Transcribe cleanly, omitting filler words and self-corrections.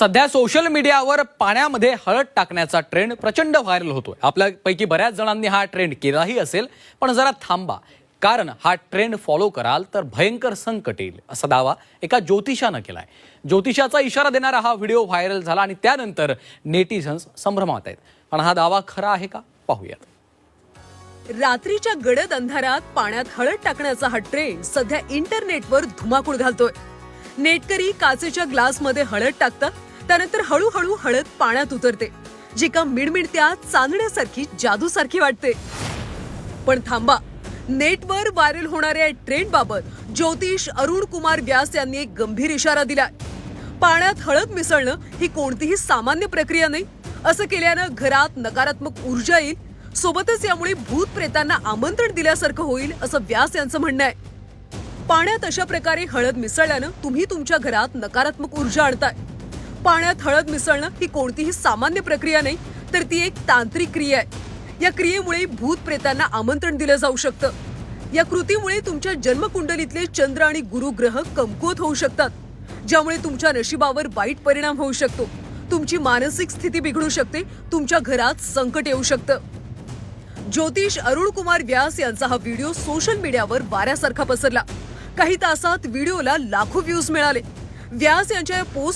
सध्या सोशल मीडियावर पाण्यामध्ये हळद टाकण्याचा ट्रेंड प्रचंड व्हायरल होतोय। आपल्यापैकी बऱ्याच जणांनी हा ट्रेंड केलाही असेल, पण जरा थांबा, कारण हा ट्रेंड फॉलो कराल तर भयंकर संकट येईल असा दावा एका ज्योतिषानं केलाय। ज्योतिषाचा इशारा देणारा हा व्हिडिओ व्हायरल झाला आणि त्यानंतर नेटिझन्स संभ्रमात आहेत। पण हा दावा खरा आहे का, पाहूयात। रात्रीच्या गडद अंधारात पाण्यात हळद टाकण्याचा हा ट्रेंड सध्या इंटरनेटवर धुमाकूळ घालतोय। नेटकरी काचेच्या ग्लासमध्ये हळद टाकतात, त्यानंतर हळूहळू हळद पाण्यात उतरते, जी का मिणमिणत्या चांदण्यासारखी जादूसारखी वाटते। पण थांबा, नेटवर व्हायरल होणाऱ्या ट्रेंड बाबत ज्योतिष अरुण कुमार व्यास यांनी एक गंभीर इशारा दिलाय। पाण्यात हळद मिसळणं ही कोणतीही सामान्य प्रक्रिया नाही। असं केल्यानं घरात नकारात्मक ऊर्जा येईल, सोबतच यामुळे भूत प्रेतांना आमंत्रण दिल्यासारखं होईल असं व्यास यांचं म्हणणं आहे। पाण्यात अशा प्रकारे हळद मिसळल्यानं तुम्ही तुमच्या घरात नकारात्मक ऊर्जा आणताय। पाण्यात हळद मिसळणं ही कोणतीही सामान्य प्रक्रिया नाही, तर ती एक तांत्रिक क्रिया आहे। या क्रियेमुळे भूत प्रेतांना आमंत्रण दिलं जाऊ शकतं। या कृतीमुळे तुमच्या जन्मकुंडलीतले चंद्र आणि गुरु ग्रह कमकुवत होऊ शकतात, ज्यामुळे तुमच्या नशिबावर वाईट परिणाम होऊ शकतो। तुमची मानसिक स्थिती बिघडू शकते, तुमच्या घरात संकट येऊ शकतं। ज्योतिष अरुण कुमार व्यास यांचा हा व्हिडिओ सोशल मीडियावर वाऱ्यासारखा पसरला। काही तासात व्हिडिओला लाखो व्ह्यूज मिळाले। व्यास यांच्या या पोस्ट